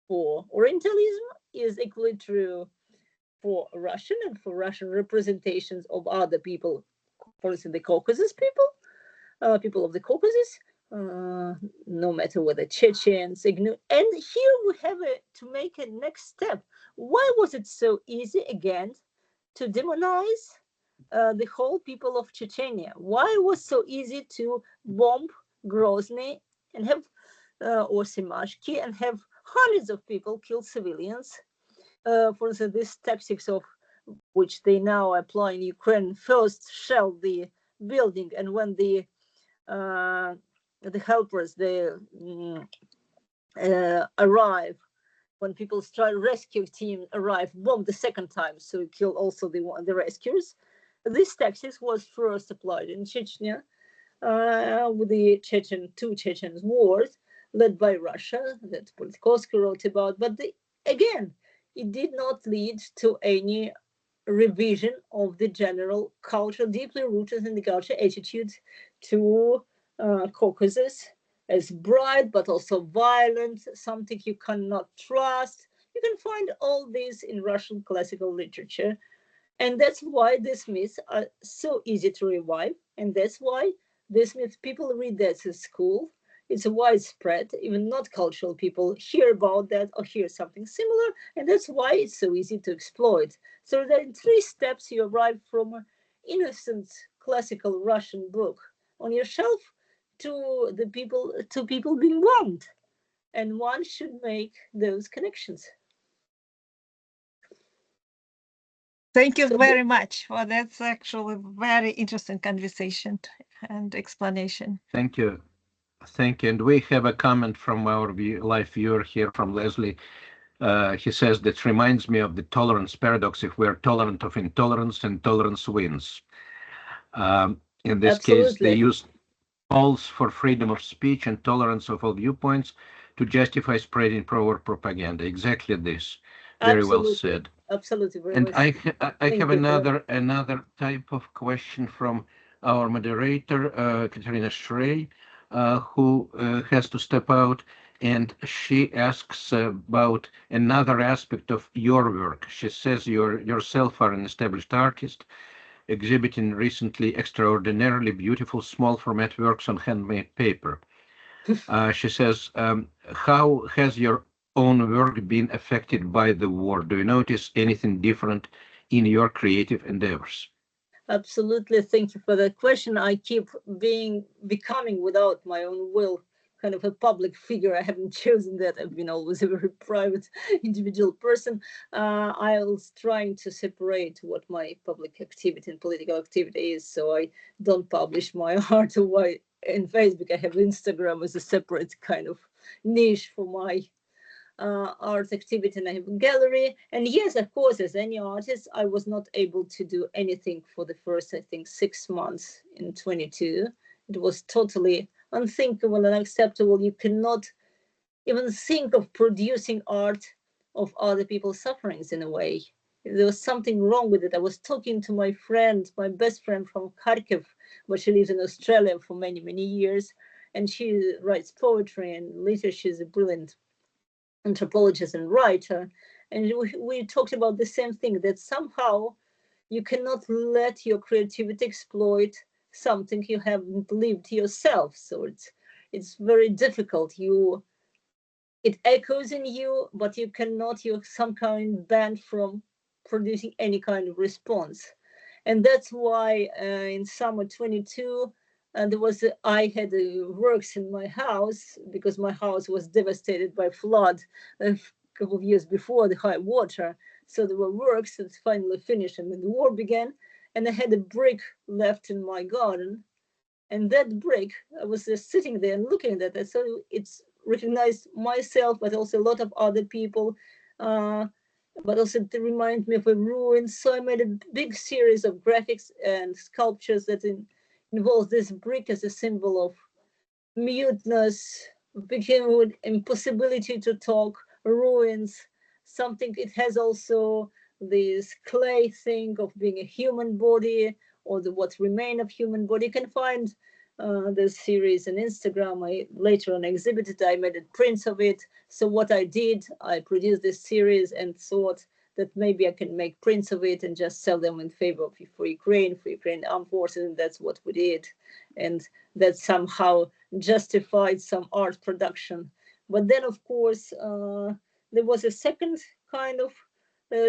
for Orientalism is equally true for Russian and for Russian representations of other people, for instance, the Caucasus people of the Caucasus, no matter whether Chechens, and here we have to make a next step. Why was it so easy again to demonize the whole people of Chechnya? Why it was so easy to bomb Grozny and have or Simashki and have hundreds of people kill civilians? For instance, these tactics of which they now apply in Ukraine: first shell the building, and when the helpers arrive, when people start rescue team arrive, bomb the second time, so kill also the rescuers. This tactics was first applied in Chechnya with the two Chechen wars led by Russia that Politkovsky wrote about. But again, it did not lead to any revision of the general culture, deeply rooted in the culture attitude to Caucasus as bright but also violent, something you cannot trust. You can find all this in Russian classical literature. And that's why these myths are so easy to revive. And that's why these myths, people read that at school. It's widespread, even not cultural people hear about that or hear something similar. And that's why it's so easy to exploit. So there are three steps you arrive from an innocent classical Russian book on your shelf to people being bombed. And one should make those connections. Thank you very much. Well, that's actually a very interesting conversation and explanation. Thank you. Thank you. And we have a comment from our live viewer here from Leslie. He says that reminds me of the tolerance paradox. If we're tolerant of intolerance, and tolerance wins. In this case, they use calls for freedom of speech and tolerance of all viewpoints to justify spreading pro-war propaganda. Exactly this. Very well said. Absolutely. Very and well. I have another type of question from our moderator, Katerina Shrey, who has to step out, and she asks about another aspect of your work. She says you yourself are an established artist, exhibiting recently extraordinarily beautiful small format works on handmade paper. She says, how has your own work been affected by the war? Do you notice anything different in your creative endeavors? Absolutely. Thank you for that question. I keep becoming without my own will kind of a public figure. I haven't chosen that. I've been always a very private individual person. I was trying to separate what my public activity and political activity is, so I don't publish my art in Facebook. I have Instagram as a separate kind of niche for my art activity, and I have a gallery. And yes, of course, as any artist, I was not able to do anything for the first, I think, 6 months in 22. It was totally unthinkable and unacceptable. You cannot even think of producing art of other people's sufferings in a way. There was something wrong with it. I was talking to my friend, my best friend from Kharkiv, where she lives in Australia for many, many years, and she writes poetry, and later she's a brilliant anthropologist and writer. And we talked about the same thing, that somehow you cannot let your creativity exploit something you haven't lived yourself. So it's very difficult. It echoes in you, but you cannot, you're some kind banned from producing any kind of response. And that's why in summer 22, I had works in my house, because my house was devastated by flood a couple of years before the high water. So there were works that finally finished, and then the war began. And I had a brick left in my garden, and that brick, I was just sitting there and looking at it. So it's recognized myself, but also a lot of other people. But also to remind me of a ruin. So I made a big series of graphics and sculptures that involves this brick as a symbol of muteness, became with impossibility to talk, ruins, something. It has also this clay thing of being a human body, or what remain of human body. You can find this series on Instagram. I later on exhibited, I made prints of it. So what I did, I produced this series and thought that maybe I can make prints of it and just sell them in favor of for Ukraine armed forces, and that's what we did. And that somehow justified some art production. But then, of course, there was a second kind of,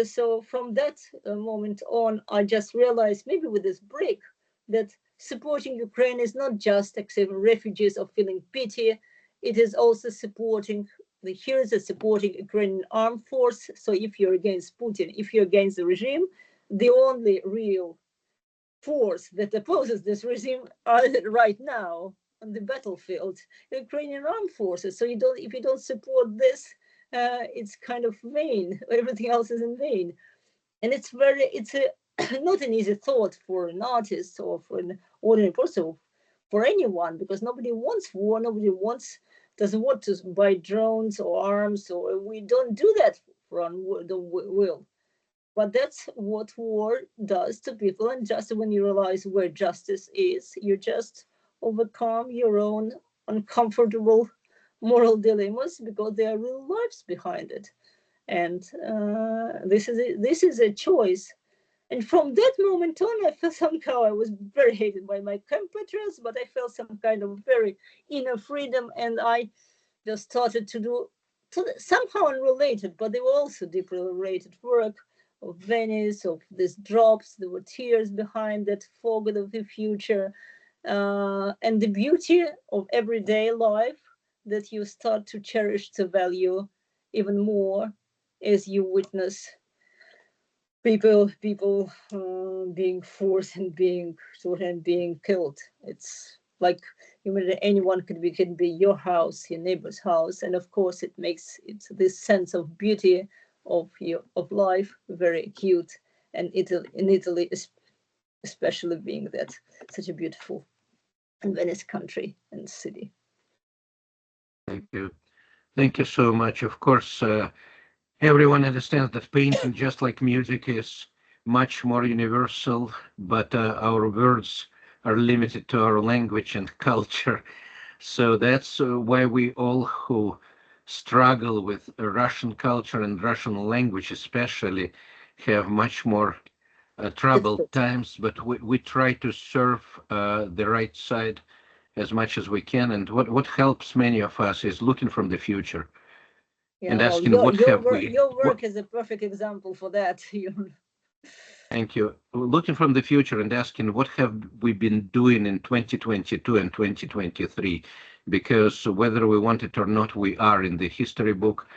so from that moment on, I just realized, maybe with this break, that supporting Ukraine is not just accepting refugees or feeling pity, it is also supporting the heroes are supporting Ukrainian armed force. So if you're against Putin, if you're against the regime, the only real force that opposes this regime are right now on the battlefield, Ukrainian armed forces. So if you don't support this, it's kind of vain. Everything else is in vain. And it's not an easy thought for an artist or for an ordinary person, for anyone, because nobody wants war. Nobody doesn't want to buy drones or arms, or we don't do that for the will. But that's what war does to people. And just when you realize where justice is, you just overcome your own uncomfortable moral dilemmas, because there are real lives behind it. And this is a choice. And from that moment on, I felt somehow I was very hated by my compatriots, but I felt some kind of very inner freedom, and I just started to do somehow unrelated, but they were also deeply related work of Venice, of these drops. There were tears behind that fog of the future, and the beauty of everyday life that you start to cherish, to value even more as you witness people being forced and being killed. It's like anyone can be your house, your neighbor's house, and of course it makes this sense of beauty of life very acute. And Italy especially being that such a beautiful Venice country and city. Thank you so much. Of course, everyone understands that painting, just like music, is much more universal, but our words are limited to our language and culture. So that's why we all who struggle with Russian culture and Russian language especially have much more troubled times, but we try to serve the right side as much as we can. And what helps many of us is looking from the future and asking your work is a perfect example for that. Thank you. Looking from the future and asking what have we been doing in 2022 and 2023, because whether we want it or not, we are in the history book,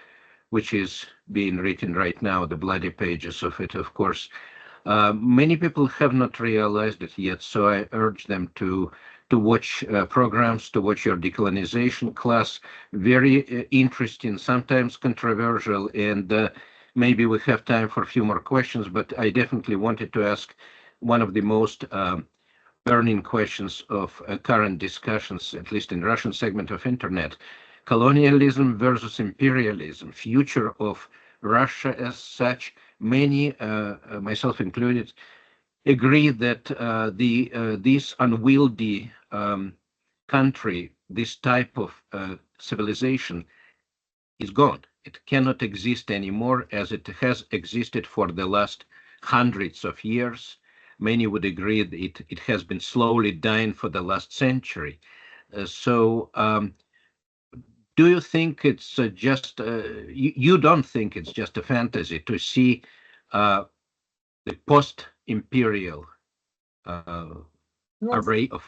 which is being written right now, the bloody pages of it, of course. Many people have not realized it yet, so I urge them to watch programs, to watch your decolonization class. Very interesting, sometimes controversial, and maybe we have time for a few more questions, but I definitely wanted to ask one of the most burning questions of current discussions, at least in Russian segment of internet: colonialism versus imperialism, future of Russia as such. Many, myself included, agree that this unwieldy country, this type of civilization, is gone. It cannot exist anymore as it has existed for the last hundreds of years. Many would agree that it has been slowly dying for the last century. Do you think it's just, you don't think it's just a fantasy to see the post-imperial Not array of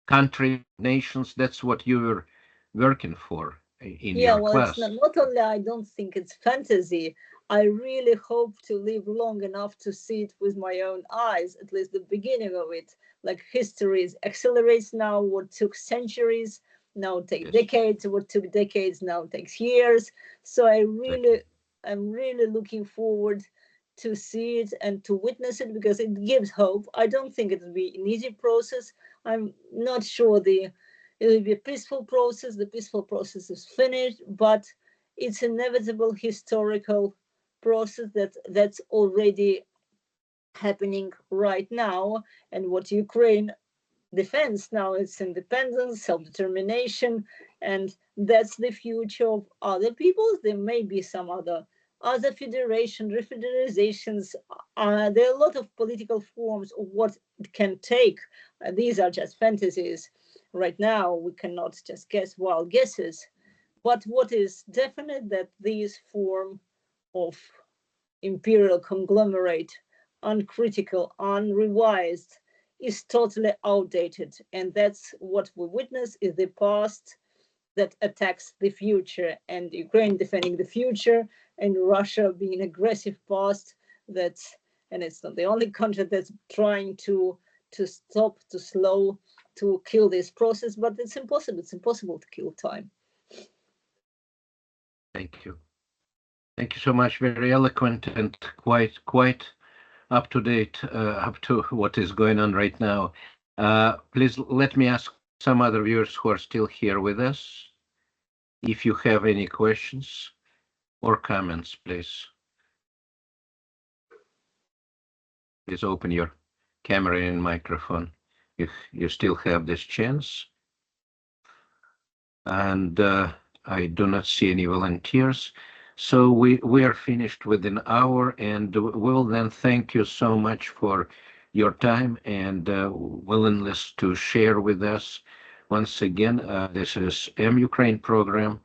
country, nations? That's what you were working for in Yeah, your well, it's class. not only I don't think it's fantasy, I really hope to live long enough to see it with my own eyes, at least the beginning of it. Like history accelerates now, what took centuries now take Yes, decades, what took decades now takes years. So exactly. I'm really looking forward to see it and to witness it because it gives hope. I don't think it will be an easy process. I'm not sure it will be a peaceful process. The peaceful process is finished, but it's inevitable historical process that's already happening right now. And what Ukraine defends now is independence, self-determination, and that's the future of other peoples. There may be some other federation, refederations. There are a lot of political forms of what it can take. These are just fantasies. Right now, we cannot just guess wild guesses. But what is definite that this form of imperial conglomerate, uncritical, unrevised, is totally outdated. And that's what we witness is the past that attacks the future, and Ukraine defending the future, and Russia being aggressive past. That's and it's not the only country that's trying to stop, to slow, to kill this process, but it's impossible. It's impossible to kill time. Thank you. Thank you so much. Very eloquent and quite up to date, up to what is going on right now. Please let me ask some other viewers who are still here with us, if you have any questions or comments, please. Please open your camera and microphone if you still have this chance. And I do not see any volunteers. So we are finished with an hour, and we'll then thank you so much for your time and willingness to share with us. Once again, this is Ukraine program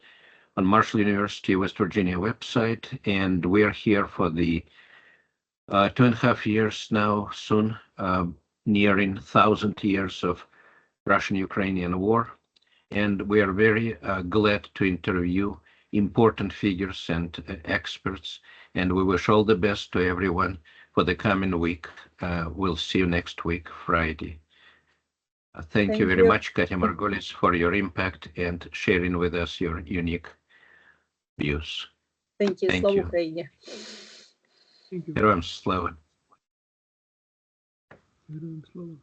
on Marshall University, West Virginia website, and we are here for the 2.5 years now, soon nearing 1,000 years of Russian-Ukrainian war. And we are very glad to interview important figures and experts, and we wish all the best to everyone for the coming week. We'll see you next week, Friday. Thank you Thank very you. much, Katia Margolis, for your impact and sharing with us your unique views. Thank you. Thank Слава you. Україні. Thank you. Героям слава. Героям слава.